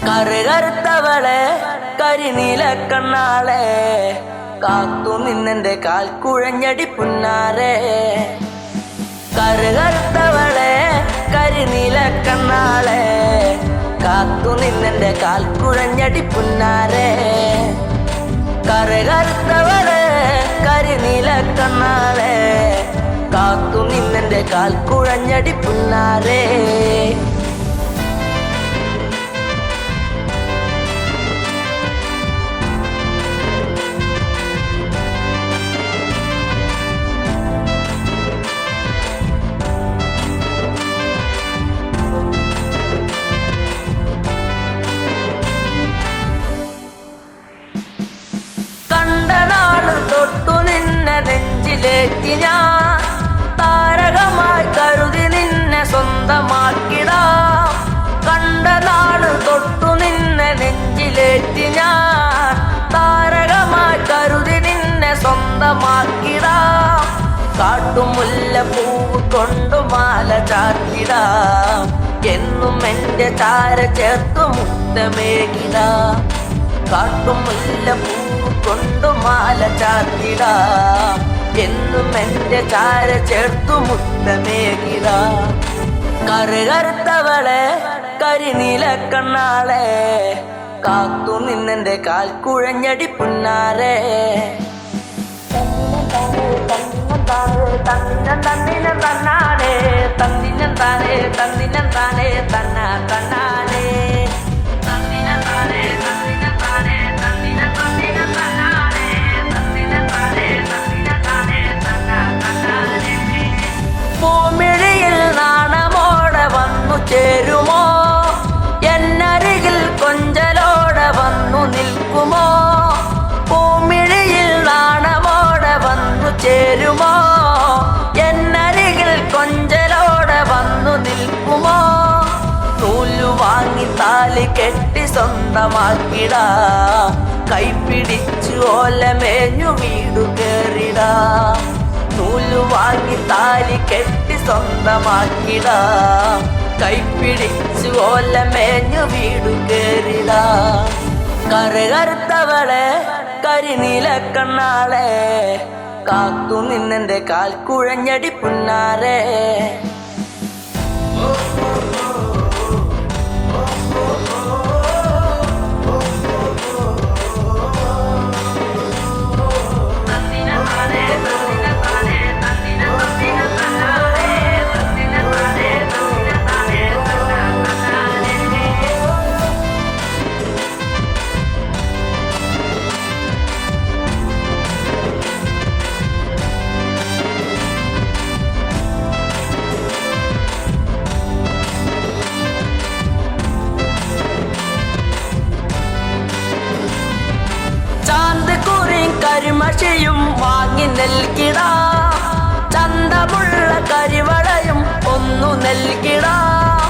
കറുകറുത്തവളെ കരിനീല കണ്ണാളെ കാത്തു നിന്നെന്റെ കാൽ കുഴഞ്ഞടി പുന്നാരെ. കറുകറുത്തവളെ കരിനീല കണ്ണാളെ കാത്തു നിന്നെന്റെ കാൽ കുഴഞ്ഞടി പുന്നാരെ. കറുകറുത്തവളെ കരിനീല കണ്ണാളെ കാത്തു നിന്നെന്റെ കാൽ കുഴഞ്ഞടി പുന്നാരെ. തൊട്ടു നിന്നെ നെഞ്ചിലേറ്റി ഞാൻ താരകമായി കരുതി നിന്നെ സ്വന്തമാക്കിടാം. കണ്ട നാട് തൊട്ടു നിന്നെ നെഞ്ചിലേറ്റി ഞാൻ താരകമായി കരുതി നിന്നെ സ്വന്തമാക്കിടാം. കാട്ടുമുല്ല പൂവ് കൊണ്ടു മാല ചാത്തിടാം. എന്നും എന്റെ ചാര ചേർത്തു മുത്തമേകിടാം. കാട്ടുമുല്ല പൂവ് കൊണ്ടു മാല ചാത്തിടാം. എന്നും എന്റെ ചാര ചേർത്തു മുത്തമേകിടാം. കറുകറുത്തവളെ കരിനീല കണ്ണാളെ കാത്തു നിന്നെന്റെ കാൽ കുഴഞ്ഞടി പുന്നാരെ. തന്നിനം തന്നാനേ തന്നിനം താനേ തന്നിനം താനേ തന്ന തന്നാനേ തന്നിനം താനേ തന്നിനം താനേ തന്നിനം തന്നിനം തന്നാനേ തന്നിനം താനേ തന്നിനം താനേ തന്ന തന്നാനേ. പൂമിഴിയിൽ നാണമോടെ വന്നു ചേരുമോ? എന്നരികിൽ കൊഞ്ചലോടെ വന്നു നിൽക്കുമോ? പൂമിഴിയിൽ നാണമോടെ വന്നു ചേരുമോ? എന്നരികിൽ കൊഞ്ചലോടെ വന്നു നിൽക്കുമോ? നൂലു വാങ്ങി താലി കെട്ടി സ്വന്തമാക്കിടാം. കൈപ്പിടിച്ചു ഓലമേഞ്ഞു വീടു കേറിടാം. നൂലു വാങ്ങി താലി കെട്ടി സ്വന്തമാക്കിടാം. കൈപ്പിടിച്ചു ഓലമേഞ്ഞു വീടു കേറിടാം. കറുകറുത്തവളെ കരിനീല കണ്ണാളെ കാത്തു നിന്നെന്റെ കാൽ കുഴഞ്ഞടി പുന്നാരെ. കരിമഷിയും വാങ്ങി നൽകിടാം. ചന്തമുള്ള കരിവളയും ഒന്നു നൽകിടാം.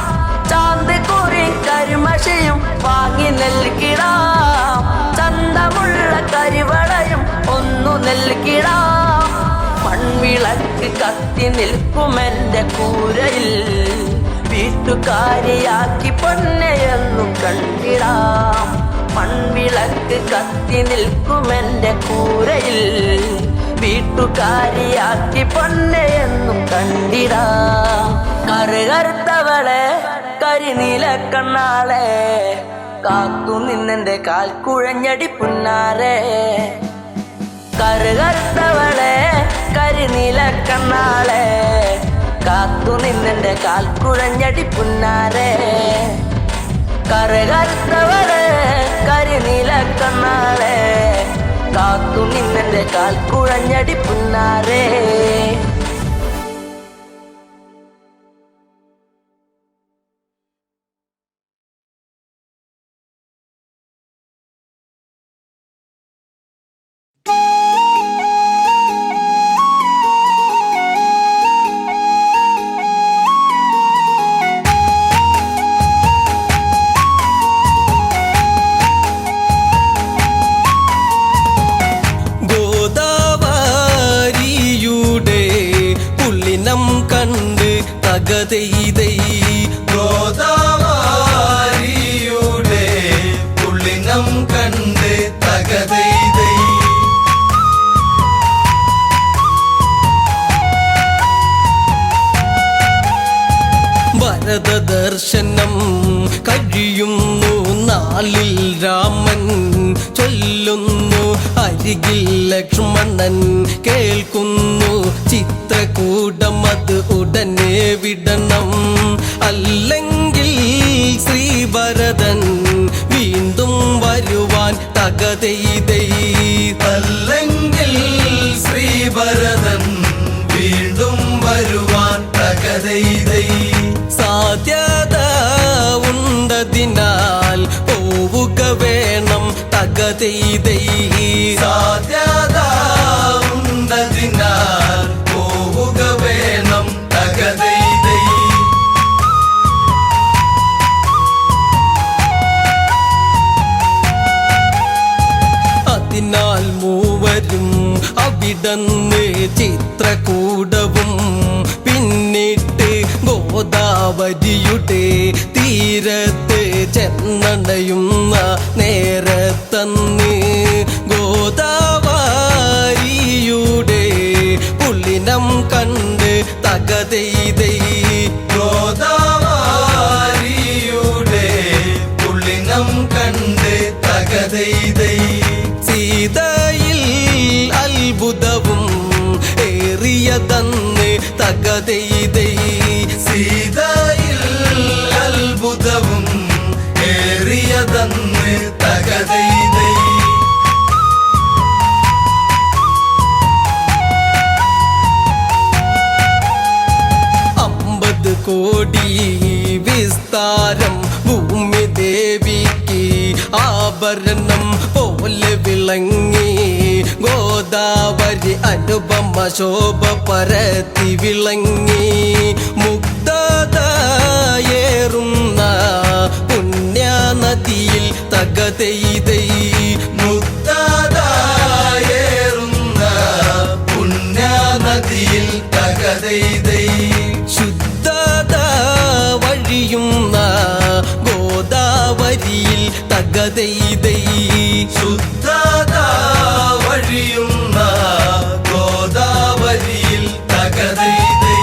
ചാന്തിക്കുറി കരിമഷിയും വാങ്ങി നൽകിടാം. ചന്തമുള്ള കരിവളയും ഒന്നു നൽകിടാം. മൺവിളക്ക് കത്തി നിൽക്കുമെന്റെ കൂരയിൽ വീട്ടുകാരിയാക്കി പൊന്നെയെന്നു കണ്ടിടാം. മൺവിളക്ക് കത്തി നിൽക്കുമെന്റെ കൂരയിൽ വീട്ടുകാരിയാക്കി പൊന്നെയെന്നു കണ്ടിടാം. കറുകറുത്തവളെ കരിനീല കണ്ണാളെ കാത്തു നിന്നെന്റെ കാൽ കുഴഞ്ഞടി പുന്നാരെ. കറുകറുത്തവളെ കരിനീല കണ്ണാളെ കാത്തു നിന്നെന്റെ കാൽ കുഴഞ്ഞടി പുന്നാരെ. കറുകറുത്തവളെ കരിനീല കണ്ണാളെ കാത്തു നിന്നെന്റെ കാൽ കുഴഞ്ഞടി പുന്നാരെ. തകതൈതൈ ഗോദാവരിയുടെ പുള്ളിനം കണ്ട് തകതൈതൈ ഭരത ദർശനം കഴിയുന്നു നാളിൽ രാമൻ ചൊല്ലുന്നു അരികിൽ ലക്ഷ്മണൻ കേൾക്കുന്നു ചിത്രകൂടം അത് ഉടനെ വിടണം അല്ലെങ്കിൽ ശ്രീഭരതൻ വീണ്ടും വരുവാൻ തകതൈതൈ അല്ലെങ്കിൽ ശ്രീഭരതൻ വീണ്ടും വരുവാൻ തകതൈതൈ സാധ്യത ഉണ്ടതിനാൽ പോവുക വേണം തകതൈതൈ സാധ്യത ഉണ്ടതിനാൽ പോവുക വേണം തകതൈതൈ അതിനാൽ മൂവരും അവിടന്ന് ചിത്രകൂടവും പിന്നിട്ട് ഗോദാവരിയുടെ തീരത്ത് ചെന്നണയുന്ന നേരത്തന്ന് ഗോദാവരിയുടെ പുള്ളിനം കണ്ട് തകതൈതൈ ഗോദാവരിയുടെ പുള്ളിനം കണ്ട് തകതൈതൈ സീതയിൽ അത്ഭുതവും ഏറിയതന്ന് തകതൈതൈ സീതയിൽ അത്ഭുതവും ഏറിയതന്ന് തകതൈതൈ 50 കോടി വിസ്താരം ഭൂമി ദേവിക്ക് ആഭരണം പോലെ വിളങ്ങി ഗോദാവരി അനുപമ ശോഭ പരത്തി വിളങ്ങി മുഗ്ധതയേറുന്ന പുണ്യനദിയിൽ തകതൈതൈ മുഗ്ധതയേറുന്ന പുണ്യനദിയിൽ തകതൈതൈ ശുദ്ധത വഴിയുന്ന ഗോദാവരിയിൽ തകതൈതൈ ശുദ്ധത വഴിയുന്ന ഗോദാവരിയിൽ തകതൈതൈ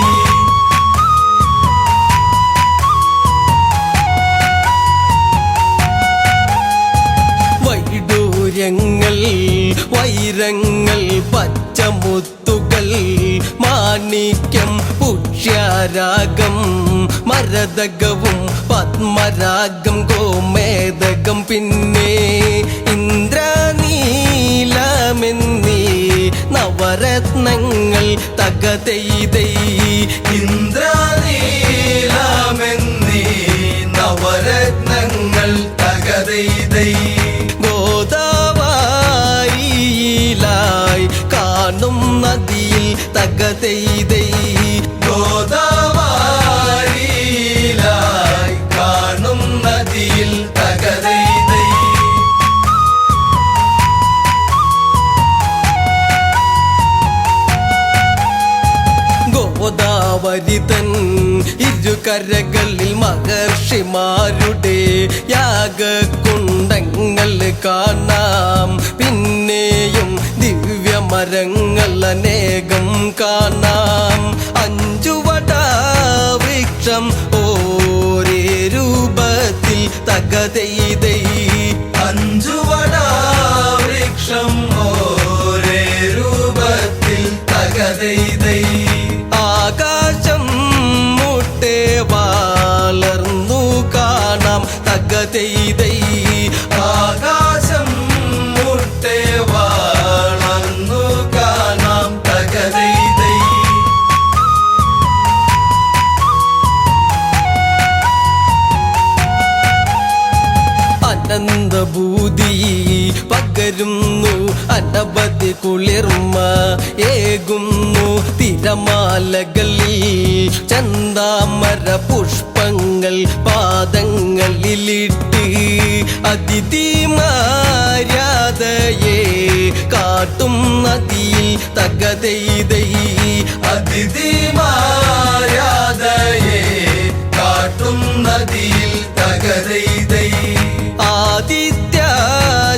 വൈഡൂര്യങ്ങൾ വൈരങ്ങൾ പച്ചമുത്തുകൾ മാണിക്യം പുഷ്യരാഗം മരതകവും പത്മരാഗം ഗോമേതകം പിന്നെ ഇന്ദ്രനീലമെന്നീ നവരത്നങ്ങൾ തകതൈതൈ ഇന്ദ്രനീലമെന്നീ നവരത്നങ്ങൾ തകതൈതൈ ഗോദാവരിയിലായി കാണും നദിയിൽ തകതൈതൈ ഗോദാവരിയിലായി കാണും നദിയിൽ തകതൈതൈ ഗോദാവരിതൻ ഇരുകരകളിൽ മഹർഷിമാരുടെ യാഗകുണ്ടങ്ങൾ കാണാം പിന്നെയും ദിവ്യമരങ്ങൾ അനേകം കാണാം 5 വടവൃക്ഷം ഓരേ രൂപത്തിൽ തകതൈതൈ 5 വടവൃക്ഷം ഓരേ രൂപത്തിൽ തകതൈതൈ ആകാശം മുട്ടെ വളർന്നു കാണാം തകതൈതൈ ആകാശം മുട്ടെ വളർന്നു കാണാം തകതൈതൈ അനന്തഭൂതി പകരുന്നു അനവധി കുളിർമ ഏകുന്നു തിരമാലകളിൽ ചന്താമര പുഷ്പങ്ങൾ പാദങ്ങളിലിട്ട് അതിഥിമാര്യാദയെ കാട്ടും നദിയിൽ തകതൈതൈ അതിഥിമാര്യാദയെ ആദിത്യ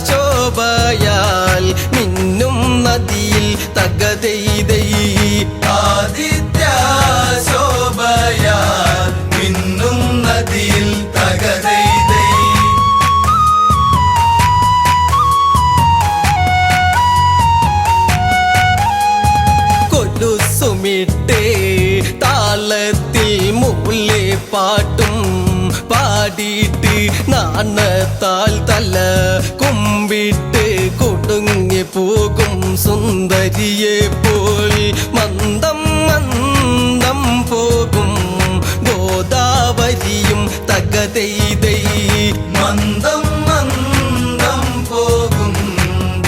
ശോഭയാൽ മിന്നും നദിയിൽ തകതെയ്തൈ ആദിത്യ ശോഭയാൽ മിന്നും നദിയിൽ തകതെയ്തൈ കൊലുസുമിട്ടേ താളത്തിൽ മൂലെ പാട്ടും പാടിയിട്ട് നാണത്താൽ തല കുമ്പിട്ട് കൊടുങ്ങി പോകും സുന്ദരിയെ പോൽ മന്ദം മന്ദം പോകും ഗോദാവരിയും തകതെയ്തൈ മന്ദം മന്ദം പോകും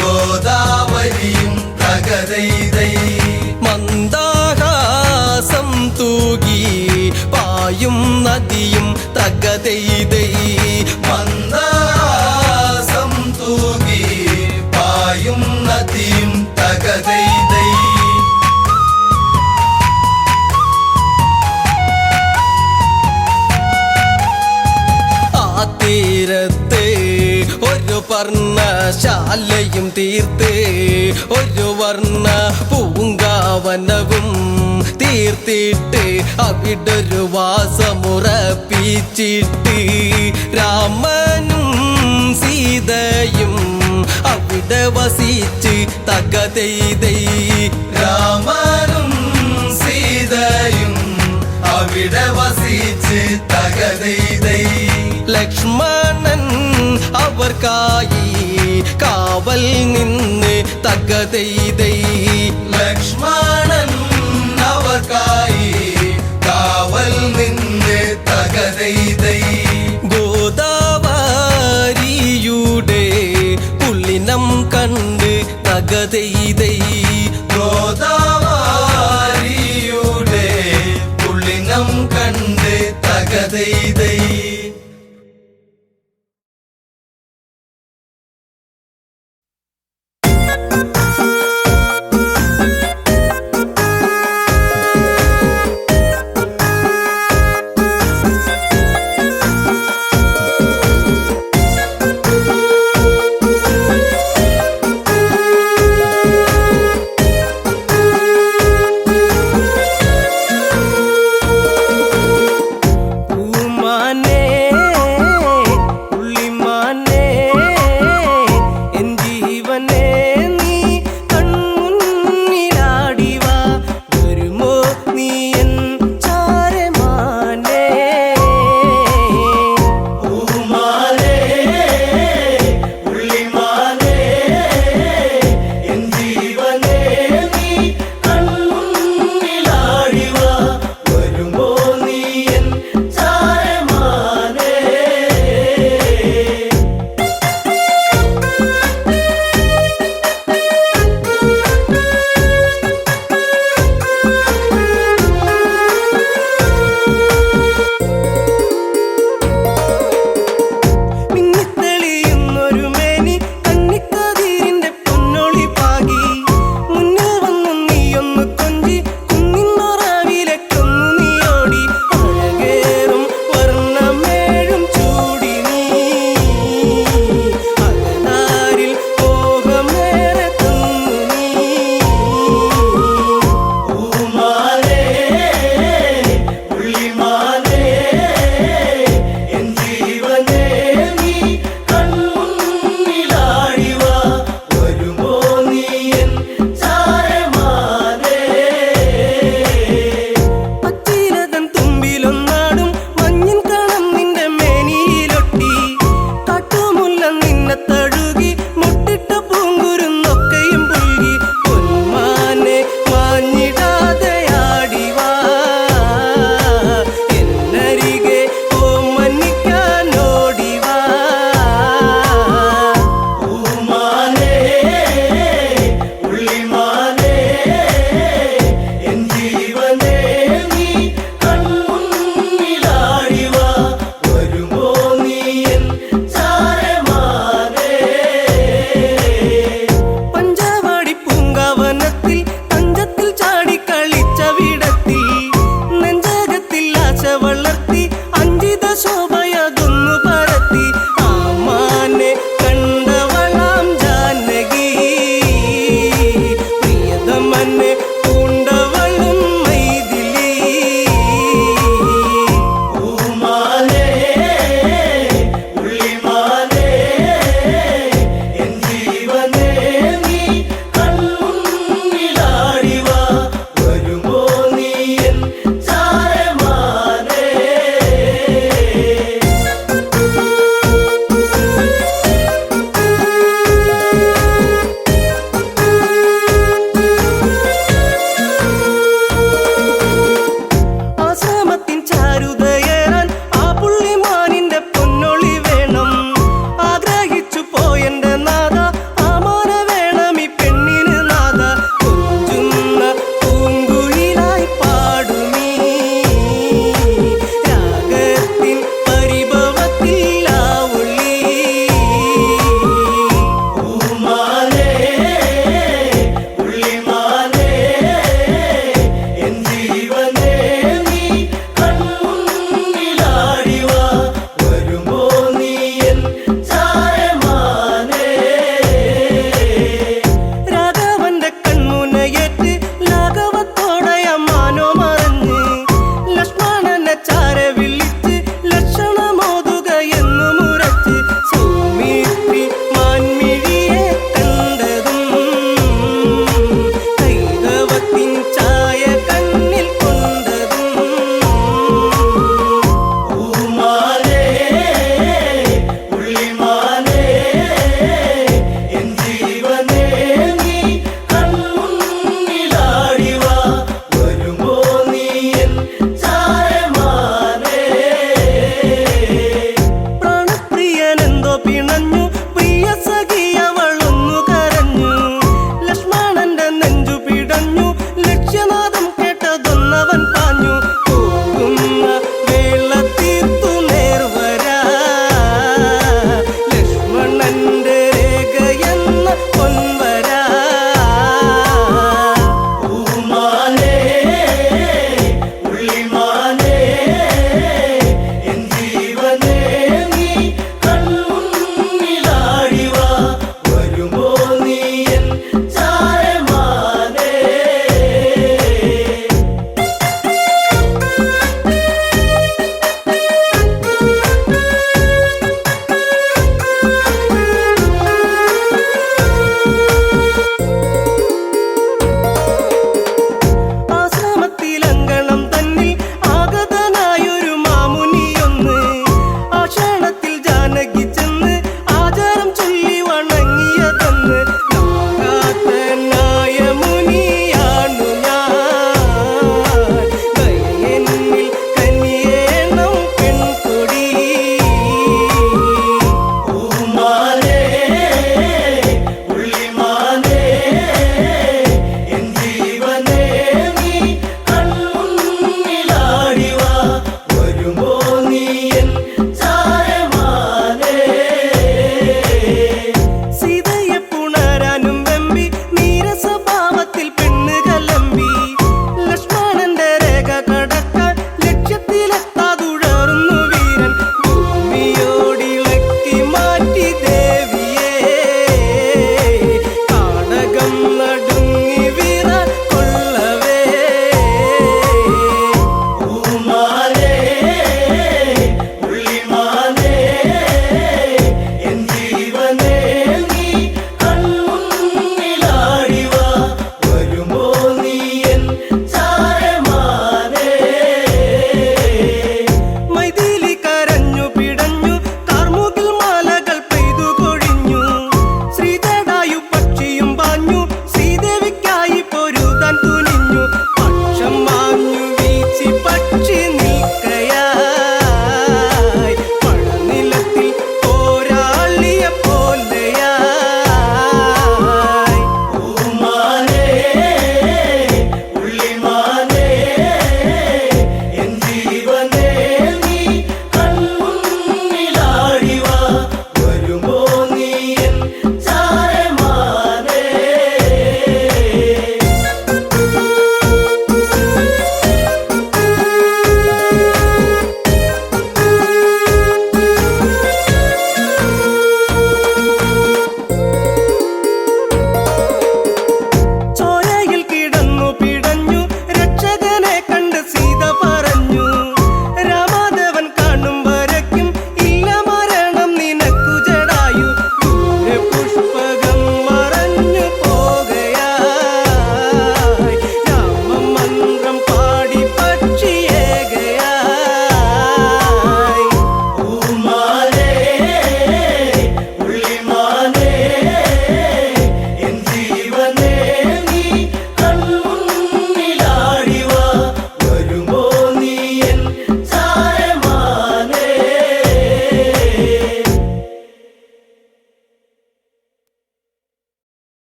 ഗോദാവരിയും തകതെയ്തൈ മന്ദാഹാസം തൂകി പായും നദിയും തകതെയ്തൈ മന്ദാഹാസം തൂകി പായും നദിയും തകതെയ്തൈ ആ തീരത്ത് ഒരു പർണശാലയും തീർത്ത് ഒരു വർണ്ണ പൂങ്കാവനവും തീർത്തിട്ട് അവിടൊരു വാസമുറപ്പിച്ചിട്ട് രാമനും സീതയും അവിടെ വസിച്ച് തകതെയ്തൈ രാമനും സീതയും അവിടെ വസിച്ച് തകതെയ്തൈ ലക്ഷ്മണൻ അവർക്കായി കാവൽ നിന്ന് തകതെയ്തൈ ലക്ഷ്മണൻ അവർക്കായി കാവൽ നിന്ന് തകതെയ്തൈ ഗോദാവരിയുടെ പുള്ളിനം കണ്ട് തകതെയ്തൈ ഗോദാവരിയുടെ പുള്ളിനം കണ്ട് തകതെയ്തൈ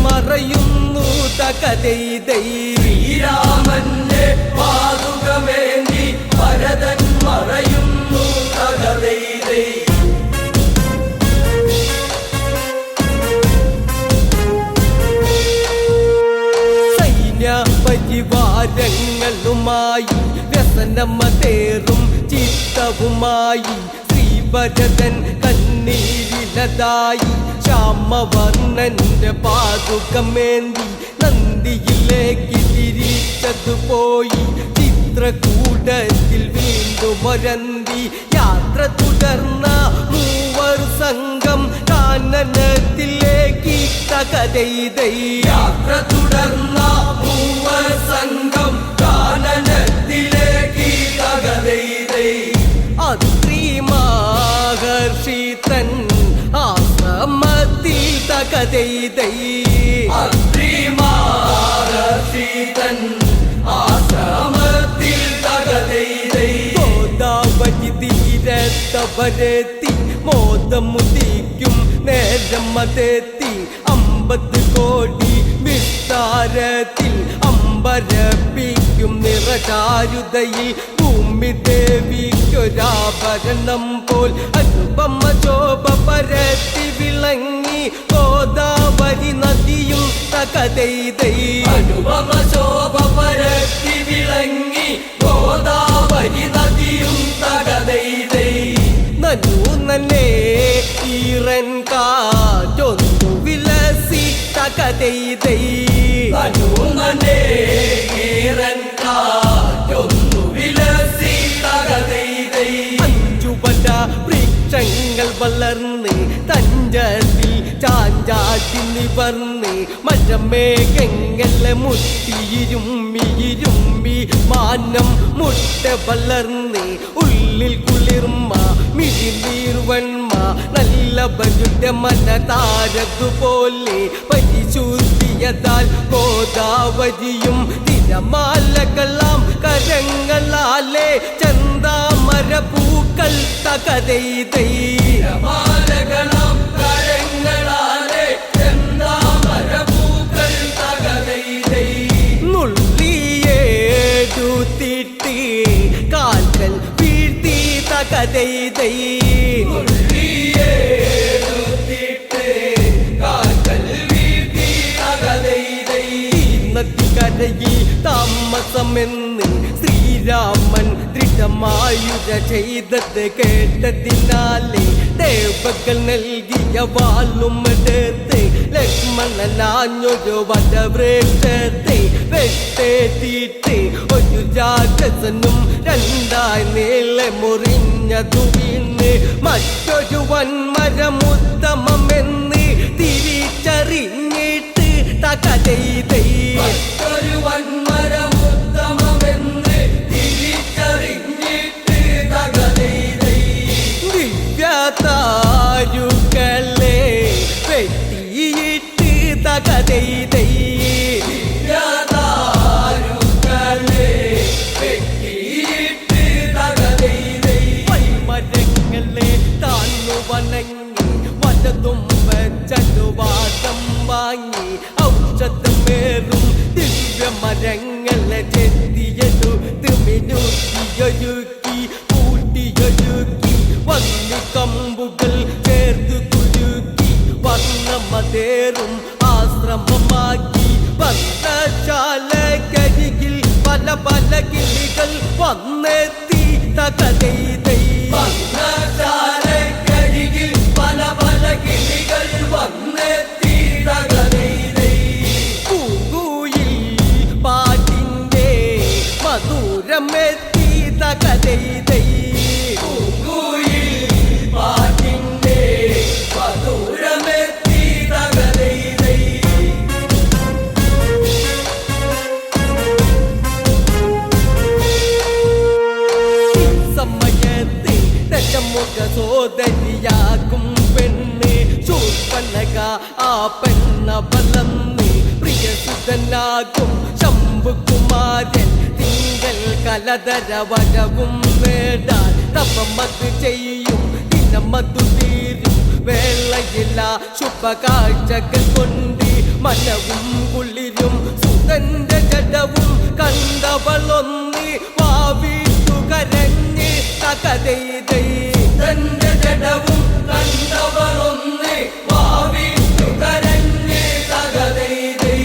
മറയുന്നു തകതൈതൈ ശ്രീരാമന്റെ പാതുകമേന്തി ഭരതൻ മറയുന്നു തകതൈതൈ പരിവാരങ്ങളുമായി വ്യസനമതേറും ചിത്തവുമായി ശ്രീഭരതൻ കണ്ണീരിലതായി ശ്യാമവർണ്ണന്റെ പാതുകമേന്തി നന്ദിയിലേക്ക് തിരിച്ചതുപോയി ചിത്രകൂടത്തിൽ വീണ്ടും ഒരന്തി യാത്ര തുടർന്ന മൂവർ സംഘം കാനനത്തിലേക്ക് തകതൈതൈ യാത്ര തുടർന്ന മൂവർ സംഘം കാനനത്തിലേക്ക് തകതൈതൈ അത്രി മഹർഷി തൻ ആശ്രമത്തിൽ തകതൈതൈ അത്രി മഹർഷി തൻ ആശ്രമത്തിൽ തകതൈതൈ ഗോദാവരി തീരത്തവരെത്തി മോദമുദിക്കും നേരം അതെത്തി 50 കോടി വിസ്താരത്തിൽ അമ്പരപ്പിക്കും നിറചാരുതയിൽ ഭൂമി ദേവിക്കൊരാഭരണം പോൽ അനുപമ ശോഭ പരത്തി വിളങ്ങി ഗോദാവരി നദിയും തകതൈതൈ അനുപമ ശോഭ പരത്തി വിളങ്ങി ഗോദാവരി നദിയും തകതൈതൈ നനു നന്നേ ഈറൻ കാറ്റൊന്നു വിലസി തകതൈതൈ അനുനനെ ഈറൻ കാറ്റൊന്നു വിലസി തകതൈതൈ 5 വട വൃക്ഷങ്ങൾ വളർന്ന് തഞ്ചത്തിൽ ചാഞ്ചാട്ടി നിവർന്ന് മഴമേഘങ്ങളെ മുട്ടിയിരുമ്മിയിരുമ്മി മാനം മുട്ട വളർന്ന് ഉള്ളിൽ കുളിർമ മിഴിനീർവൺമ നല്ല ബജുന്റെ മനതാരതുപോലെ പരിശുദ്ധിയതാൽ ഗോദാവരിയും തിരമാലകളാം കരങ്ങളാലെ ചന്താമര പൂക്കൾ തകതൈതൈ മാലകളാം കരങ്ങളാലെ ചെന്താമരപൂക്കൾ തകതൈതൈ നുള്ളിയേടുത്തിട്ട് കാൽക്കൽ വീഴ്ത്തി തകതൈതൈ ഉള്ളിയേടുത്തിട്ട് കാൽക്കൽ വീഴ്ത്തി തകതൈതൈ നദിക്കരയിൽ താമസമെന്ന് ശ്രീരാമൻ ദൃഢമായുര ചെയ്തത് കേട്ടതിനാലെ ദേവകൾ നൽകിയ വാളുമെടുത്ത് ലക്ഷ്മണനാഞ്ഞൊരു വടവൃക്ഷത്തെ വെട്ടേറ്റിട്ട് ഒരു രാക്ഷസനും രണ്ടായി നീളെ മുറിഞ്ഞതു വീണ് മറ്റൊരു വൻമരമുത്തമമെന്ന് തിരിച്ചറിഞ്ഞിട്ട് തകതൈതൈ മറ്റൊരു വൻമരമുത്തമമെന്ന് തിരിച്ചറിഞ്ഞിട്ട് തകതൈതൈ ദിവ്യതാരുകളെ വെട്ടിയിട്ട് തകതൈതൈ യാതാരുകളെ വെട്ടിയിട്ട് തകതൈതൈ മരങ്ങളെ താന്നു വണങ്ങി വലതും വെച്ചനുവാദം വാങ്ങി ഔഷധമേറും ദിവ്യമരങ്ങളെ ചെത്തിയതു തിമിനുക്കിയൊരുക്കി കൂട്ടിയൊരുക്കി വന്നി കമ്പുകൾ ചേർത്ത് കുരുക്കി വർണ്ണമതേറും ആശ്രമമാക്കി വർണ്ണശാലക്കരികിൽ പല പല കിളികൾ വന്നെത്തി തകതൈതൈ വർണ്ണശാലക്കരികിൽ പല പല കിളികൾ വന്നെത്തി തകതൈതൈ പൂങ്കുയിൽ പാട്ടിൻ്റെ മധുരമെത്തി തകതൈതൈ പൂങ്കുയിൽ പാട്ടിന്റെ മധുരമെത്തി തകതൈതൈ സമയത്ത് ദശമുഖ സോദരിയാകും പെണ്ണ് ശൂർപ്പണക ആ പെണ്ണ വളർന്ന് പ്രിയസുതനാകും ശംഭുകുമാരൻ തിങ്കൾ കലധര വരവും നേടാൻ തപമത് ചെയ്യും ദിനമതു തീരും വേളയില്ല ശുഭകാഴ്ചകൾ കൊണ്ട് മനവും കുളിരും സുതന്റെ ജഡവും കണ്ടവളൊന്നി വാവിട്ടു കരഞ്ഞ് തകതൈതൈ തന്റെ ജഡവും കണ്ടവളൊന്ന് വാവിട്ടു കരഞ്ഞ് തകതൈതൈ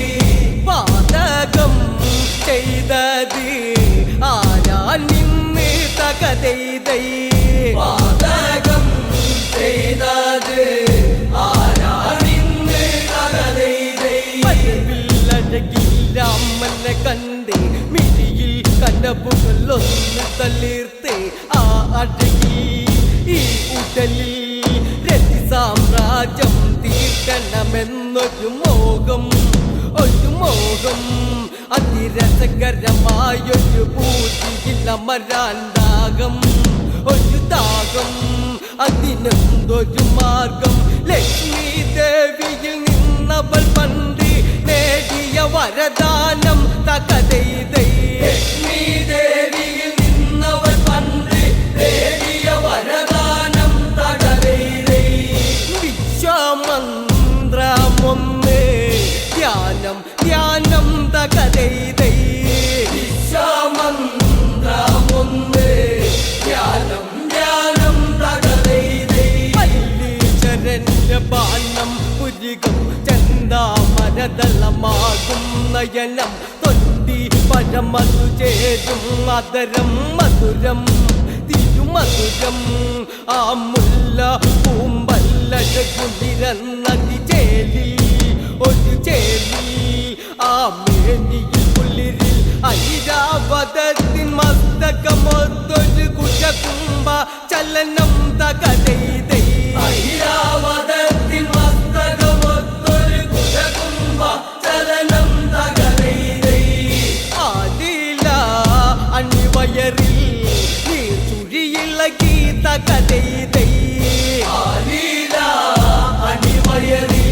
പാതകം ചെയ്തത് ആരാ നിന്ന് തകതൈതൈ പാതകം ചെയ്തത് ആരാണിന്ന് തകതൈതൈ പഴവില്ലഴകിൽ രാമനെ കണ്ട് മിഴിയിൽ കനവുകളൊന്ന് തളിർത്ത് ആ അഴകിൽ ഈ ഉടലിൽ രതി സാമ്രാജ്യം തീർക്കണമെന്നൊരു മോഹം അതിരസകരമായൊരു പൂതിയിൽ അമരാൻ ദാഹം ഒരു ദാഹം അതിനെന്തൊരു മാർഗം ലക്ഷ്മി ദേവിയിൽ നിന്നവൾ പണ്ട് നേടിയ വരദാനം തകതൈതൈ ലക്ഷ്മി ദേവിയിൽ നിന്നവൾ പണ്ട് നേടിയ വരദാനം തകതൈതൈ വിശ്വമന്ത്രമൊന്ന് ധ്യാനം ധ്യാനം തകതൈതൈ വിശ്വമന്ത്രമൊന്ന് ധ്യാനം ധ്യാനം തകതൈതൈ പല്ലീശ്വരന്റെ ബാണം പുരികം ചന്ദാമരതളമാകും നയനം തൊണ്ടി പഴമതു ചേരും മധുരം മധുരം തിരുമധുരം ആ മുല്ല പൂമ്പല്ലഴകുളിരന്നതി ചേലി ഒരു ചേലി ആ മേനിയിൽ കുളിരിൽ ഐരാവതത്തിൻ മസ്തകമൊത്തൊരു കുശകുംഭ ചലനം തകതൈതൈ ഐരാവതത്തിൻ മസ്തകമൊത്തൊരു കുശകുംഭ ചലനം തകതൈതൈ ആദില അണിവയറിൽ നീ ചുഴിയിളകി തകതൈതൈ ആലീല അണിവയറിൽ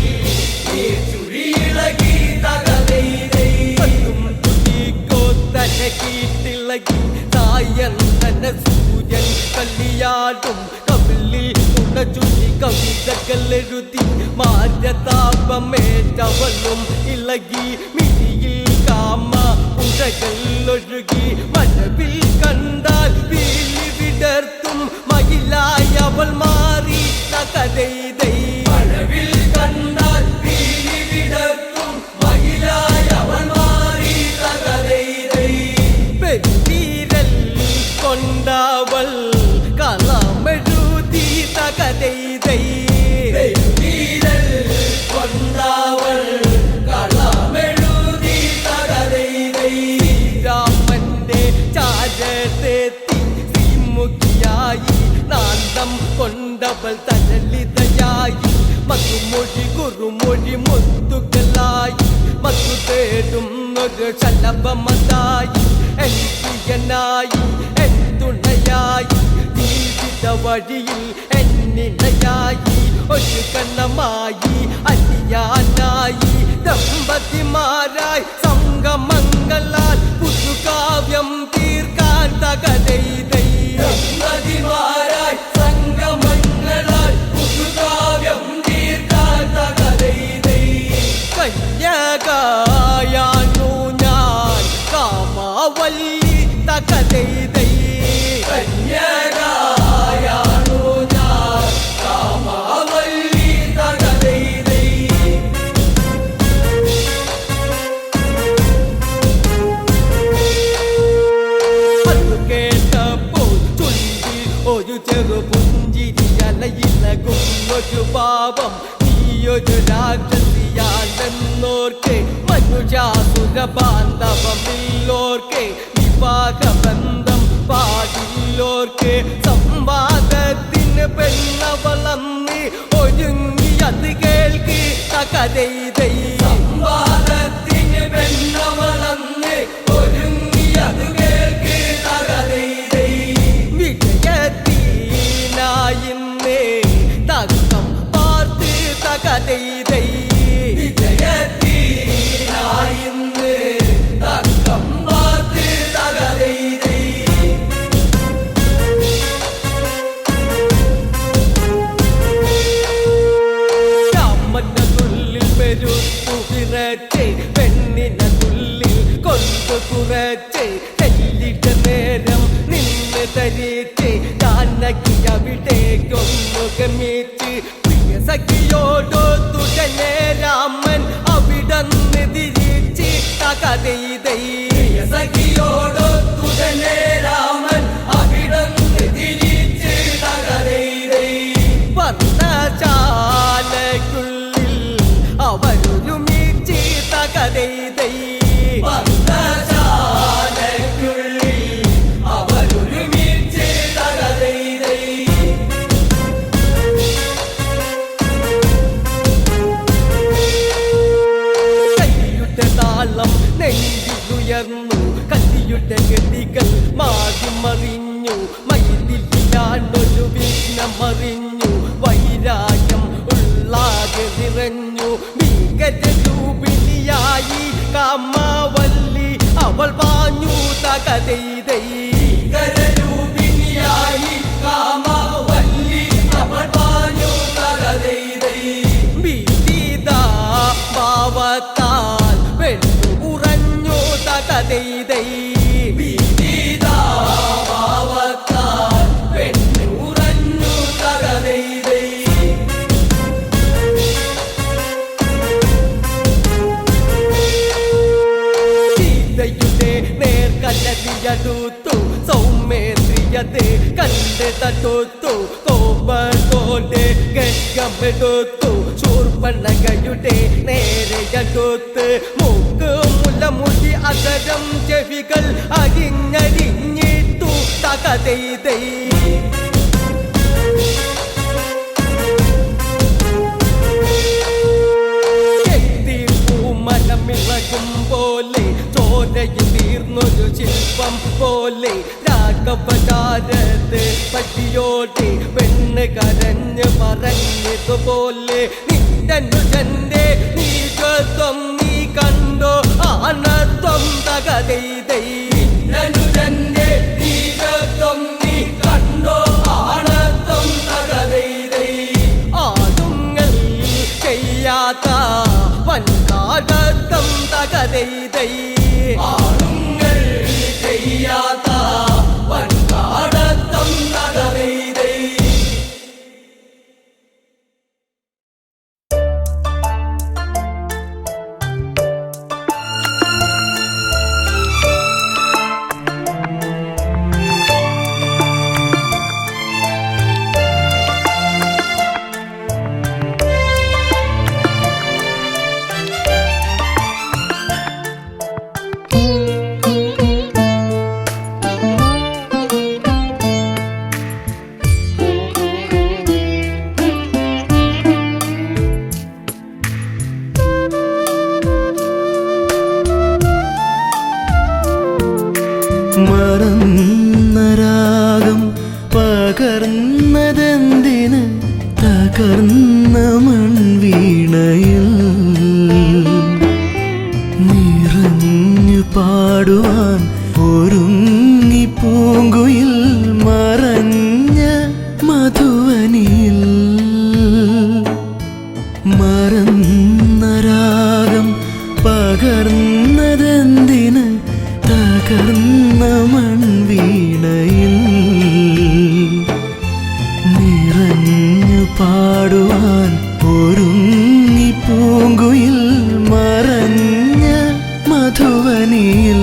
ഈ ചുഴിയിളകി തകതൈതൈ തുടിക്കോ തലകീട്ടിളകി തായന്തന സൂര്യൻ കല്ലിയാടും കവിളിൽ ഉണചുഴി കവിതകളെഴുതി മാരതാപമേറ്റവളും ഇളകി മിഴിയിൽ കാമ പുഴകൾ ഒഴുകി മഴവിൽ കണ്ടാൽ വീലി വിടർത്തും മയിലായവൾ മാറി തകതൈതൈ മഴവിൽ കണ്ടാൽ പീലി വിടർത്തും മയിലായവൾ മാറി തകതൈതൈ പെരുവീരൽ കൊണ്ടവൾ കളമെഴുതി തകതൈതൈ വീരൽ കൊണ്ടവൾ കളമെഴുതി തകതൈതൈ രാമന്റെ ചാരത്തെത്തി ശ്രീമുഖിയായി നാന്തം കൊണ്ടവൾ തരളിതയായി മധുമൊഴി കുറുമൊഴി മുത്തുകളായി മധു തേടുന്നൊരു ശലഭമതായി എൻ പ്രിയനായി എൻ തുണയായി ജീവിത വഴിയിൽ എന്നിണയായി ഒരു കണ്ണമായി അലിയാനായി ദമ്പതിമാരായി സംഗമങ്ങളാൽ പുതുകാവ്യം തീർക്കാൻ തകതൈതൈ നദിമാരായി സംഗമങ്ങളാൽ പുതുകാവ്യം തീർക്കാൻ തകതൈതൈ കന്യകയാണു ഞാൻ കാമാവല്ലി തകതൈതൈ കന്യകയാണു ഞാൻ കാമാവല്ലി തകതൈതൈ അത് കേട്ടപ്പോൾ ചുണ്ടി ഒരു ചെറു പുഞ്ചിരി അലയിലകും ഒരു പാപം നീയൊരു രാക്ഷസിയാണെന്നോർക്കെ മനുഷ്യാസുര ബാന്ധവമില്ലോർക്കെ വിവാഹബന്ധം പാടില്ലോർക്കെ സംവാദത്തിന് പെണ്ണവളന്ന് ഒരുങ്ങി അത് കേൾക്കി തകതൈതൈ സംവാദത്തിന് പെണ്ണവളന്ന് ഒരുങ്ങിയത് കേൾക്ക് തകതൈതൈ വിജയത്തിനായിന്നേ തക്കം പാർത്ത് തകതൈതൈ വിജയത്തിനായിന്ന് തക്കം പാർത്ത് തകതൈതൈ രാമന്റെ തുള്ളിൽ പെരുത്തുകിറ ഉറച്ച് ചെല്ലിട്ട നേരം നിന്ന് തരിച്ച് ജാനകി അവിടേക്കൊന്നു ഗമിച്ച് പ്രിയ സഖിയോടൊത്തുടനെ രാമൻ അവിടന്ന് തിരിച്ച് തകതൈതൈ സഖിയോടൊത്തുടനെ രാമൻ അവിടന്ന് തിരിച്ച് തകതൈതൈ പർണശാലയ്ക്കുള്ളിൽ അവരൊരുമിച്ച് തകതൈതൈ പർണശാലയ്ക്കുള്ളിൽ അവരൊരുമിച്ച് തകതൈതൈ കൈയുടെ താളം നെഞ്ചിലുയർന്നു കത്തിയുടെ ഗതികൾ മാറി മറിഞ്ഞു മൈതിലാണ്ടൊരു വിഘ്നമറിഞ്ഞു വൈരാഗ്യം ഉള്ളാകെ നിറഞ്ഞു ഭീകരരൂപിണിയായി കാമാവല്ലി അവൾ പാഞ്ഞു തകതൈതൈ ഭീകരരൂപിണിയായി കാമവല്ലി അവൾ പാഞ്ഞു തകതൈതൈ ഭീതിതാ ഭാവത്താൽ പെണ്ണു ഉറഞ്ഞു തകതൈതൈ ഭാവത്താൽ പെണ്ണ് ഉറഞ്ഞു തകതൈതൈ സീതയുടെ നേർക്കല്ലടിയടുത്തു സൗമ്യേന്ദ്രിയത്തെ കണ്ട് തടുത്തു കോപത്തോടെ ഗംഗമെടുത്തു ശൂർപ്പണകയുടെ നേരെയടുത്ത് മൂക്ക് മുലമുടി അധരം ചെവികൾ അരിഞ്ഞരിഞ്ഞിട്ടു തകതൈതൈ പൂമലമിളകും പോലെ ചോരയിൽ തീർന്നൊരു ശില്പം പോലെ രാഘവചാരത്ത് പട്ടിയോടെ പെണ്ണ് കരഞ്ഞ് പറഞ്ഞതുപോലെ നിന്നുജന്റെ നീചത്വം നീ കണ്ടോ ആണത്വം തകതൈതൈ ധനുജന്റെ നീചത്വം നീ കണ്ടോ ആണത്വം തകതൈതൈ ആടുങ്ങൾ ചെയ്യാത്ത വൻകാടത്തം തകതൈതൈ ആണുങ്ങൾ ചെയ്യാത്ത വൻകാടത്തം തകതൈതൈ മറന്ന രാഗം പകർന്നതെന്തിന് തകർന്ന മൺവീണയിൽ നിറഞ്ഞു പാടുവാൻ ഒരുങ്ങി പൂങ്കുയിൽ മറഞ്ഞ മധുവനിയിൽ മറന്ന രാഗം പകർന്നതെന്തിന് തകർന്ന മൺവീണയിൽ നിറഞ്ഞു പാടുവാൻ ഒരുങ്ങി പൂങ്കുയിൽ മറഞ്ഞ മധുവനിയിൽ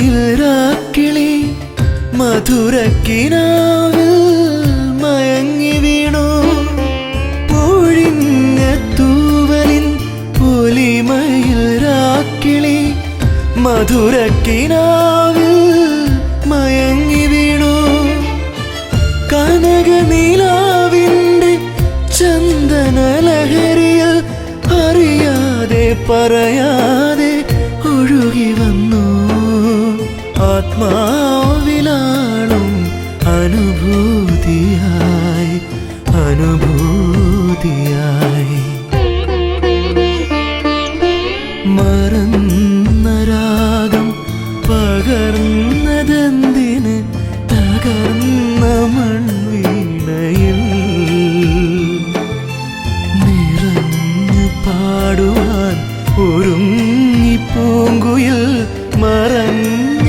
മയിൽരാക്കിളി മധുരക്കിനാവിൽ മയങ്ങി വീണു പൊഴിഞ്ഞ തൂവലിൻ പൊലിമയിൽരാക്കിളി മധുരക്കിനാവിൽ മയങ്ങി വീണു കനകനിലാവിൻ്റെ ചന്ദനലഹരിയിൽ അറിയാ പറയാതെ ഒഴുകി വന്നു ആത്മാവിലാളും അനുഭൂതിയായി അനുഭൂതിയായി മറന്ന രാഗം പകർന്നതെന്തിന് തകർന്ന മൺവീണയിൽ നിറഞ്ഞു പാടുവാൻ ഒരുങ്ങി പൂങ്കുയിൽ മറഞ്ഞ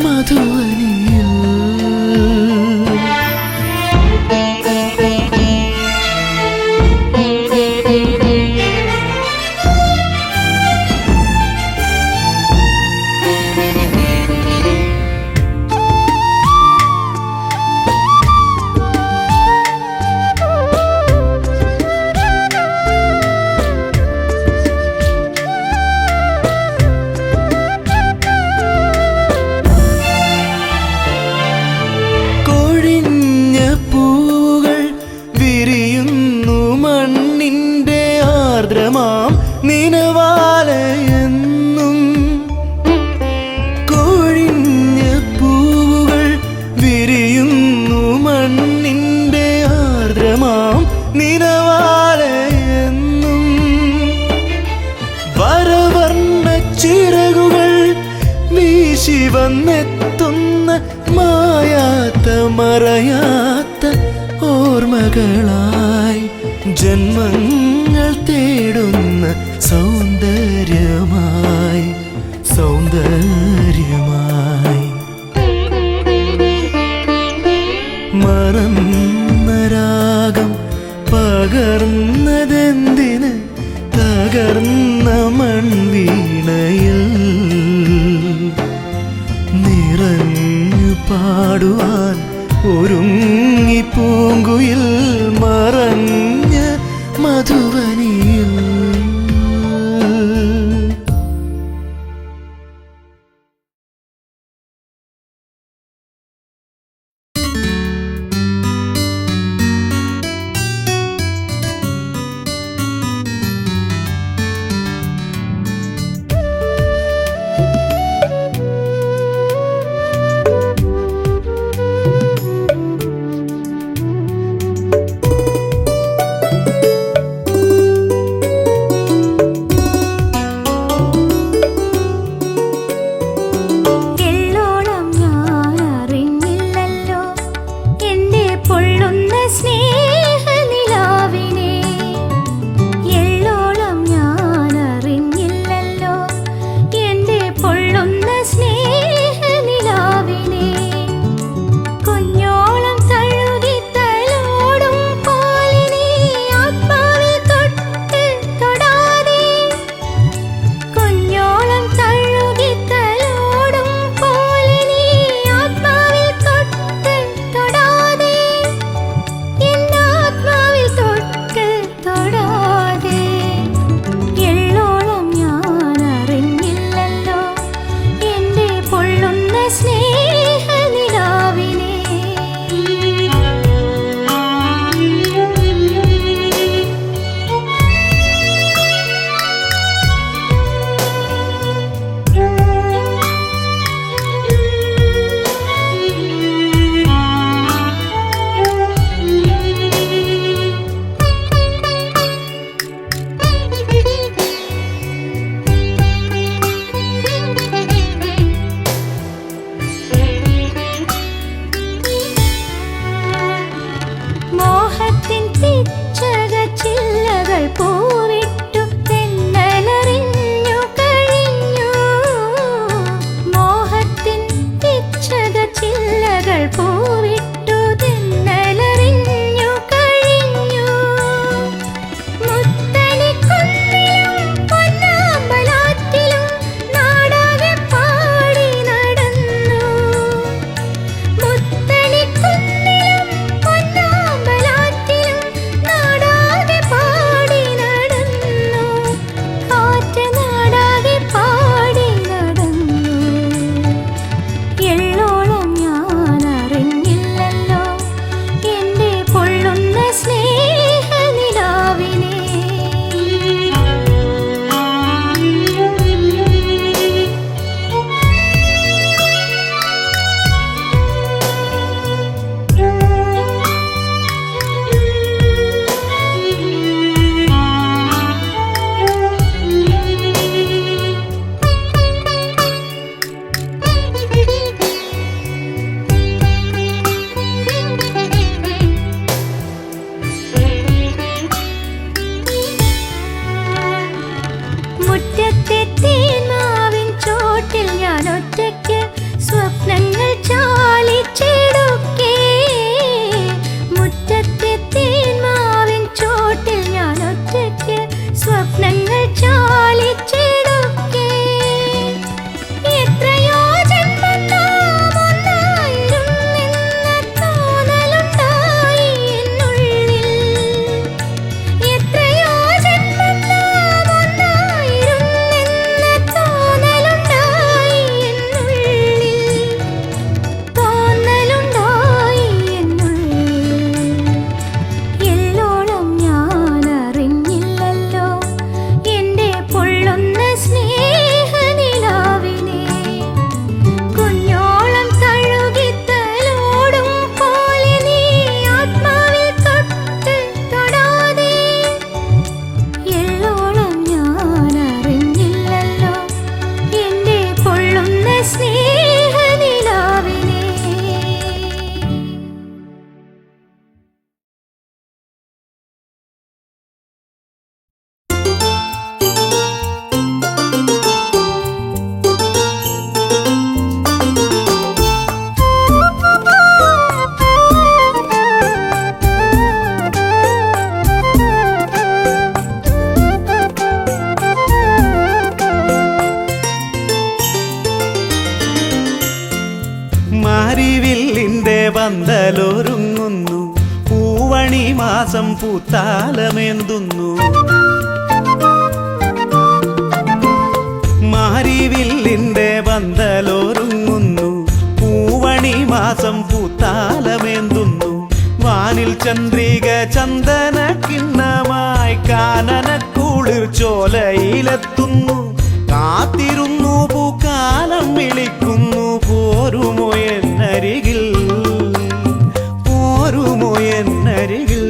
മധുവനിയിൽ നിനവാലയെന്നും കൊഴിഞ്ഞ പൂവുകൾ വിരിയുന്നു മണ്ണിൻ്റെ ആർദ്രമാം നിനവാലയെന്നും വരവർണ്ണ ചിറകുകൾ വീശി വന്നെത്തുന്ന മായാത്ത മറയാത്ത ഓർമ്മകളായി ജന്മങ്ങൾ തേടുന്ന സൗന്ദര്യമായി സൗന്ദര്യമായി മറന്ന രാഗം പകർന്നതെന്തിന് തകർന്ന മൺവീണയിൽ നിറഞ്ഞു പാടുവാൻ ഒരുങ്ങി പൂങ്കുയിൽ മറഞ്ഞ മധുവനിയിൽ എള്ളോളം ഞാൻ അറിഞ്ഞു മാരിവില്ലിന്റെ പന്തലൊരുങ്ങുന്നു, പൂവണി മാസം പൂത്താലമേന്തുന്നു. മാരിവില്ലിന്റെ പന്തലൊരുങ്ങുന്നു, പൂവണി മാസം പൂത്താലമേന്തുന്നു. വാനിൽ ചന്ദ്രിക ചന്ദന കിണ്ണമായി കാനനക്കുളിർ ചോലയിലെത്തുന്നു. കാത്തിരുന്നു പൂക്കാലം വിളിക്കുന്നു, പോരുമോ എന്നരികിൽ, പോരുമോ എന്നരികിൽ.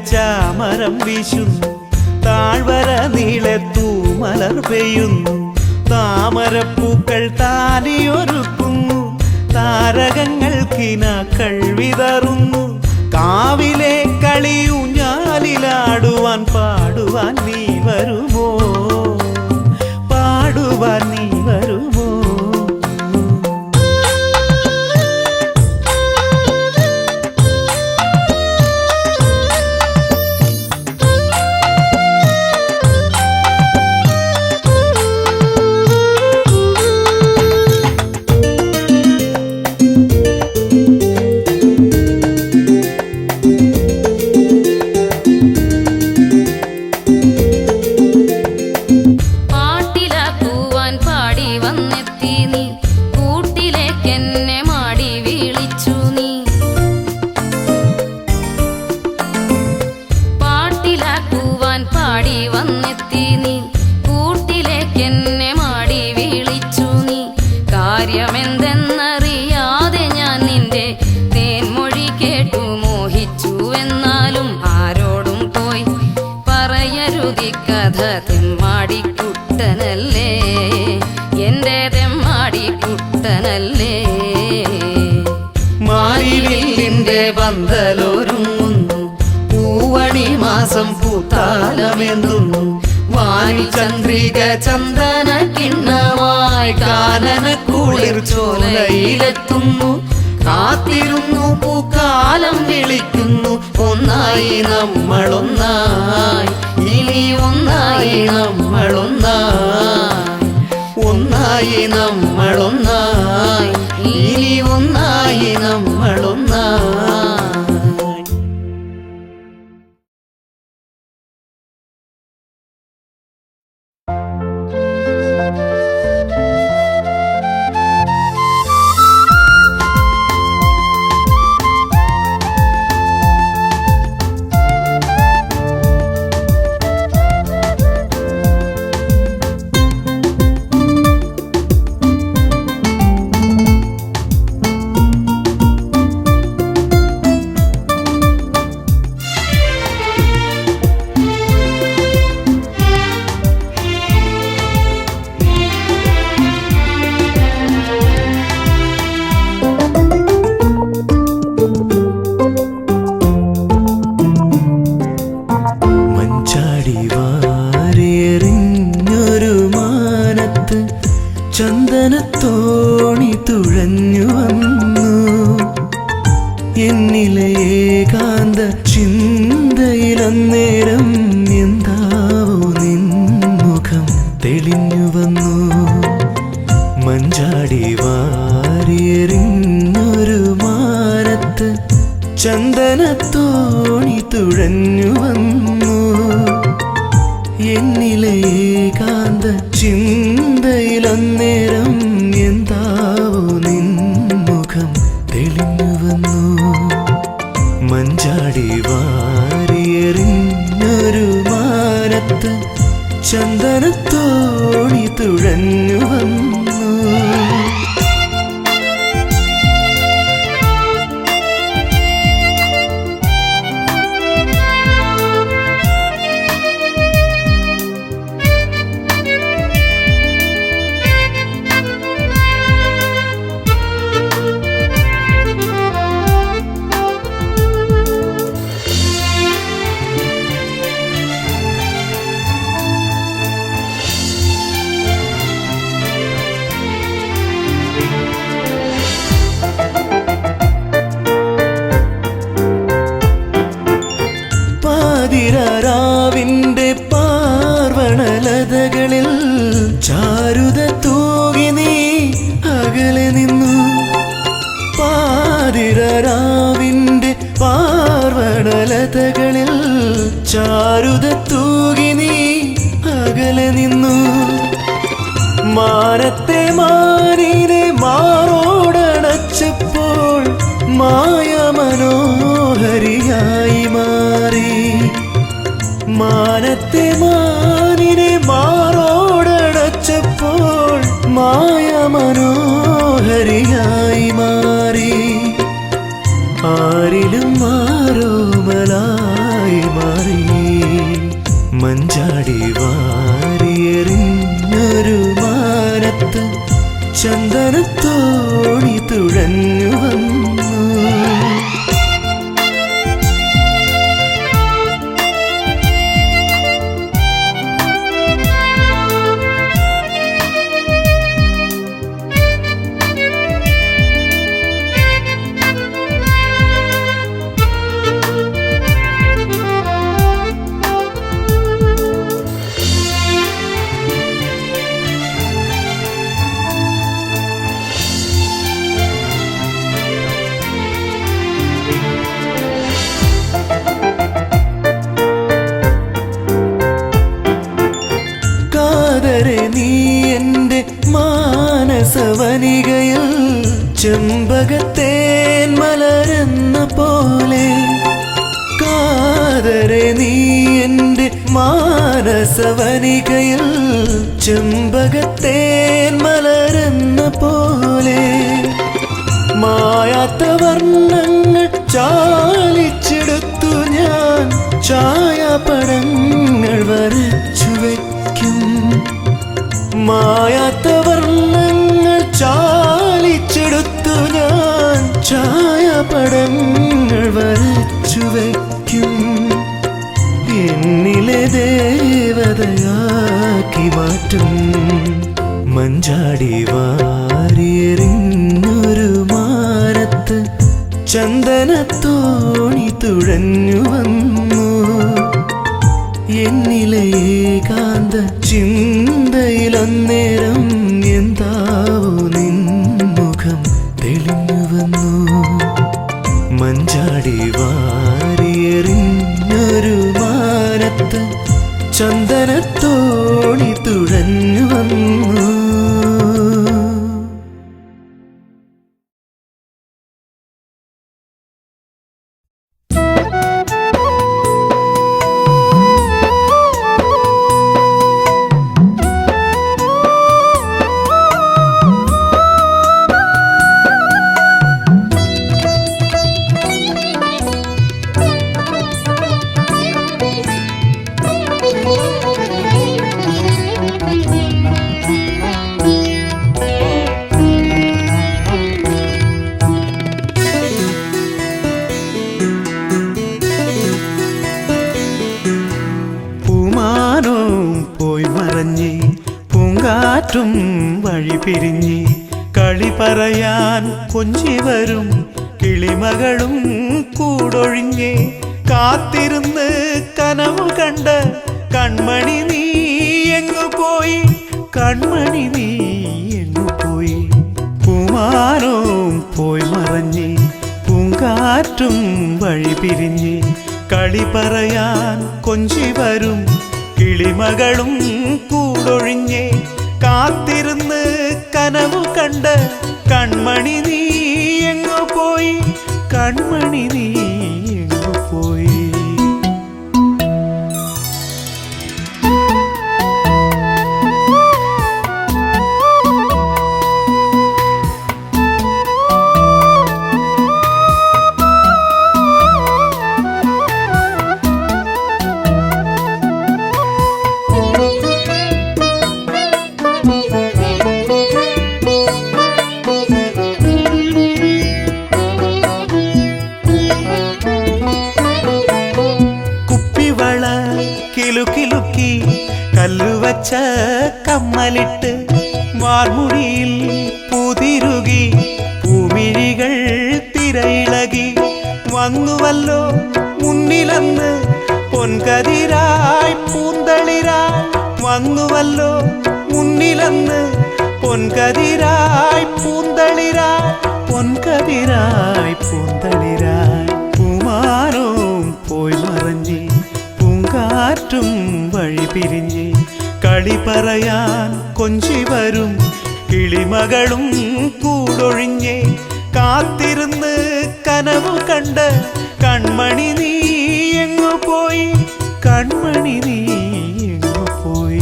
ചാമരം വീശുന്നു, താഴ്വര നീളത്തൂമലർ പെയ്യുന്നു. താമരപ്പൂക്കൾ താലിയൊരുക്കുന്നു, താരകങ്ങൾ കിനാക്കൾ വിതറുന്നു. കാവിലെ കളിയൂഞ്ഞാലിലാടുവാൻ പാടുവാൻ നീ വരുമോ, പാടുവാൻ നീ വരുമോ. തെമ്മാടിക്കുട്ടനല്ലേ, എന്റെ തെമ്മാടിക്കുട്ടനല്ലേ. മാരിവില്ലിന്റെ പന്തലൊരുങ്ങുന്നു, പൂവണി മാസം പൂത്താലമെന്തുന്നു. വാനിൽ ചന്ദ്രിക ചന്ദന കിണ്ണമായി കാനനക്കുളിർ ചോലയിലെത്തുന്നു. കാത്തിരുന്നു പൂക്കാലം വിളിക്കുന്നു, ഒന്നായി നമ്മളൊന്നായി, ഇനി ഒന്നായി നമ്മളൊന്നായി, ഒന്നായി നമ്മളൊന്നായി, ഇനി ഒന്നായി നമ്മളൊന്നായി. ചിന്തയിലന്നേരം എന്താവോ നിൻമുഖം തെളിഞ്ഞു വന്നു. മഞ്ചാടി വാരിയെറിഞ്ഞൊരു മാനത്ത് ചന്ദനത്തോണി തുഴഞ്ഞു വന്നു. എന്നിലെ ഏകാന്ത ചിന്തയിലന്നേരം എന്താവോ നിൻമുഖം തെളിഞ്ഞു വന്നു. മഞ്ചാടി വാരിയെറിഞ്ഞൊരു മാനത്ത് ചന്ദനത്തോണി തുഴഞ്ഞു വന്നു. പാതിരാവിന്റെ പാർവണലതകളിൽ ചാരുത തൂകി നീ അകലെ നിന്നു. പാതിരാവിന്റെ പാർവണലതകളിൽ ചാരുത തൂകി നീ അകലെ നിന്നു. മാനത്തെ മാനിനെ മാറോടണച്ചപ്പോൾ മായ മനോഹരിയായി മാറി. മാനത്തെ മാനിനെ മാറോടണച്ചപ്പോൾ മായ മനോഹരിയായി മാറി. ആരിലും മാരോമലായി മാറി. മഞ്ചാടി വാരിയെറിഞ്ഞൊരു മാനത്ത് ചന്ദനത്തോണി തുഴഞ്ഞു വന്നു. നീ എൻ്റെ മാനസവനികയിൽ ചെമ്പകത്തേൻ മലരെന്ന പോലെ. കാതരെ നീ എൻ്റെ മാനസവനികയിൽ ചെമ്പകത്തേൻ മലരെന്ന പോലെ. മായാത്ത വർണ്ണങ്ങൾ ചാലിച്ചെടുത്തു ഞാൻ ഛായാപടങ്ങൾ വരച്ചു വയ്ക്കും. മായാത്ത വർണ്ണങ്ങൾ ചാലിച്ചെടുത്തു ഞാൻ ഛായാപടങ്ങൾ വരച്ചു വയ്ക്കും. എന്നിലെ ദേവതയാക്കി മാറ്റും. മഞ്ചാടി വാരിയെറിഞ്ഞൊരു മാനത്ത് ചന്ദനത്തോണി തുഴഞ്ഞു വന്നു. എന്നിലെ ഏകാന്ത ചിന്തയിലന്നേരം എന്താവോ നിൻമുഖം തെളിഞ്ഞു വന്നു. മഞ്ചാടി വാരിയെറിഞ്ഞൊരു മാനത്ത് ചന്ദനത്തോണി തുഴഞ്ഞു വന്നു. പൂങ്കാറ്റും വഴി പിരിഞ്ഞ് കളി പറയാൻ കൊഞ്ചി വരും കിളിമകളും കൂടൊഴിഞ്ഞ് കാത്തിരുന്ന് കനവ് കണ്ട കൺമണി നീ എങ്ങു പോയി, കൺമണി നീ എങ്ങു പോയി. പൂമാനവും പോയി മറഞ്ഞ് പൂങ്കാറ്റും വഴി പിരിഞ്ഞ് കളി പറയാൻ കൊഞ്ചി വരും കിളിമകളും കൂടൊഴിഞ്ഞ് കാത്തിരുന്ന് കനവ് കണ്ട കൺമണി നീ എങ്ങു പോയി, കൺമണി നീ എങ്ങു പോയി. കിലുക്കി കല്ലുവച്ച കമ്മലിട്ട് വാർമുടിയിൽ പൂതിരുകി പൂമിഴികൾ തിരയിളകി വന്നുവല്ലോ മുന്നിലന്ന് പൊൻകതിരായി പൂന്തളിരായി വന്നുവല്ലോ മുന്നിലന്ന് പൊൻകതിരായി പൂന്തളിരായി പൊൻകതിരായി പൂന്തളിരായി. പൂമാനവും പോയി മറഞ്ഞ് കാറ്റും വഴി പിരിഞ്ഞ് കളി പറയാൻ കൊഞ്ചി വരും കിളിമകളും കൂടൊഴിഞ്ഞ് കാത്തിരുന്ന് കനവ് കണ്ട കൺമണി നീ എങ്ങു പോയി, കൺമണി നീ എങ്ങു പോയി.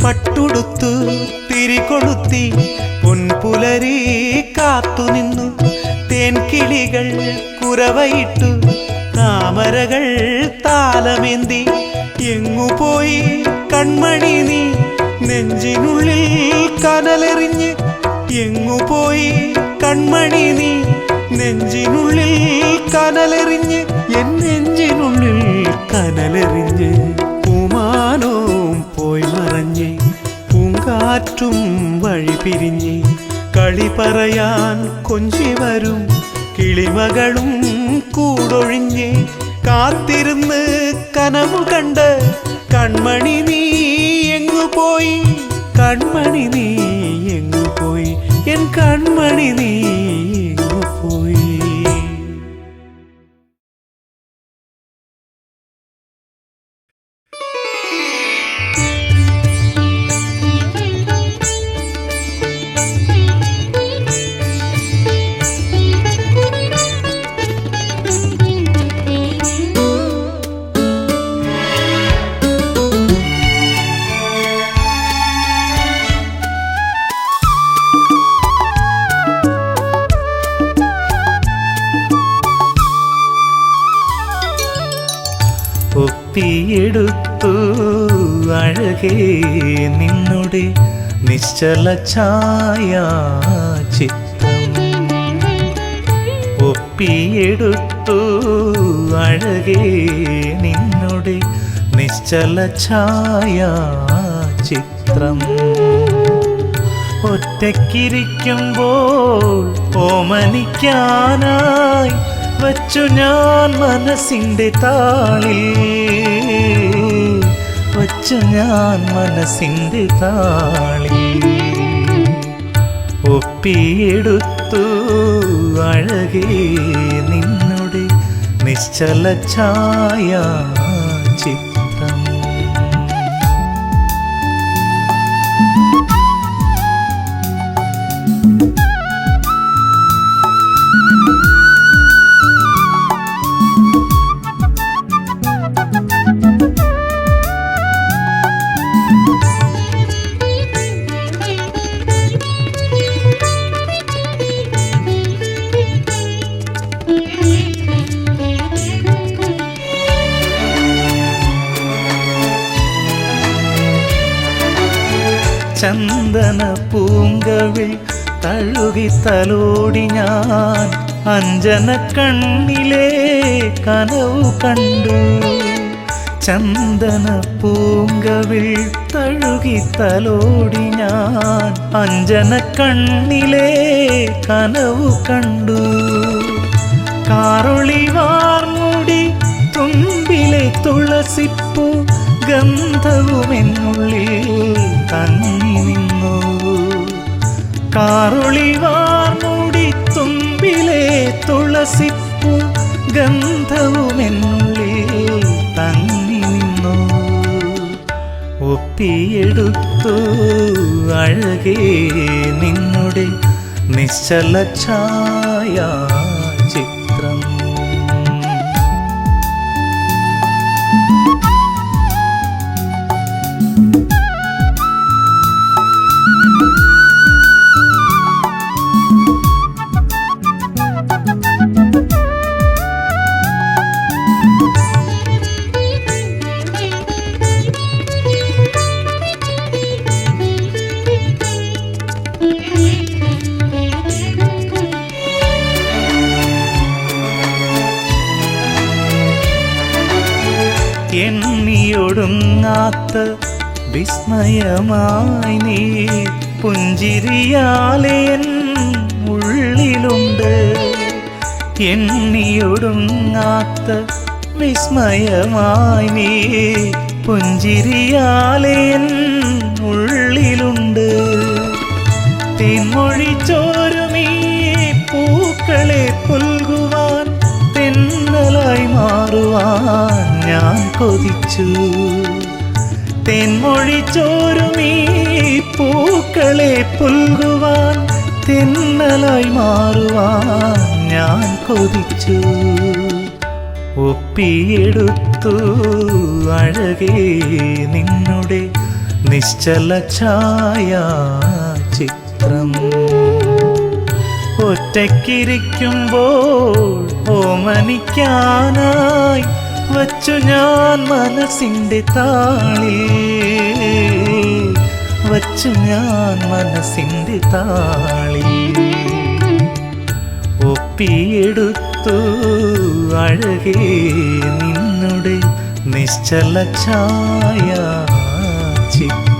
പട്ടുടുത്തു തിരികൊളുത്തി പൊൻപുലരി കാത്തുനിന്നു തേൻകിളികൾ കുരവയിട്ടു താമരകൾ താലമേന്തി എങ്ങുപോയി കൺമണി നീ നെഞ്ചിനുള്ളിൽ കനലെറിഞ്ഞ് എങ്ങുപോയി കൺമണി നീ നെഞ്ചിനുള്ളിൽ കനലെറിഞ്ഞ് എൻ നെഞ്ചിനുള്ളിൽ കനലെറിഞ്ഞ്. പൂമാനവും പോയി മറഞ്ഞ് പൂങ്കാറ്റും വഴി പിരിഞ്ഞ് കളി പറയാൻ കൊഞ്ചി വരും കിളിമകളും കൂടൊഴിഞ്ഞ് കാത്തിരുന്ന് കനവ് കണ്ട് കൺമണി നീ എങ്ങു പോയി, കൺമണി നീ എങ്ങു പോയി, എൻ കൺമണി നീ എങ്ങു പോയി. ഒപ്പിയെടുത്തു അഴകേ നിന്നുടെ നിശ്ചല ഛായാ ചിത്രം, ഒപ്പിയെടുത്തു അഴകേ നിന്നുടെ നിശ്ചല ഛായാ ചിത്രം. ഒറ്റയ്ക്കിരിക്കുമ്പോൾ ഓമനിക്കാനായി വച്ചു ഞാൻ മനസ്സിൻ്റെ താളിൽ, വച്ചു ഞാൻ മനസ്സിൻ്റെ താളിൽ. ഒപ്പിയെടുത്തു അഴകേ നിന്നുടെ നിശ്ചല ഛായാ ചിത്രം. ചന്ദന പൂങ്കവിൽ തഴുകി തലോടി ഞാൻ അഞ്ജന കണ്ണിലെ കനവു കണ്ടു. ചന്ദന പൂങ്കവിൽ തഴുകി തലോടി ഞാൻ അഞ്ജന കണ്ണിലെ കനവു കണ്ടു. കാറൊളിവാർമുടി തുമ്പിലെ തുളസിപ്പൂ ഗന്ധവുമെന്നുള്ളിൽ തങ്ങി നിന്നു. കാറൊളിവാർമുടി തുമ്പിലെ തുളസിപ്പൂ ഗന്ധവുമെന്നുള്ളിൽ തങ്ങി നിന്നു. ഒപ്പിയെടുത്തു അഴകേ നിന്നുടെ നിശ്ചല ഛായ ചിത്രം. എണ്ണിയൊടുങ്ങാത്ത വിസ്മയമായി നീ പുഞ്ചിരിയാലെ എൻ ഉള്ളിലുണ്ട്. എണ്ണിയൊടുങ്ങാത്ത വിസ്മയമായി നീ പുഞ്ചിരിയാലെ എൻ ഉള്ളിലുണ്ട്. തേൻമൊഴി ചോരുമീ പൂക്കളെ പുൽകുവാൻ തെന്നലായി മാറുവാൻ ഞാൻ കൊതിച്ചു. തെന്മൊഴി ചോരുമീ പൂക്കളെ പുൽകുവാൻ തെന്നലായി മാറുവാൻ ഞാൻ കൊതിച്ചു. ഒപ്പിയെടുത്തു അഴകേ നിന്നുടെ നിശ്ചല ഛായ ചിത്രം. ഒറ്റയ്ക്കിരിക്കുമ്പോൾ ഓമനിക്കാനായി വച്ചു ഞാൻ മനസ്സിൻ്റെ താളിൽ. വച്ചു ഞാൻ മനസ്സിൻ്റെ താളിൽ. ഒപ്പിയെടുത്തു അഴകേ നിന്നുടെ നിശ്ചല ഛായ ചിത്രം.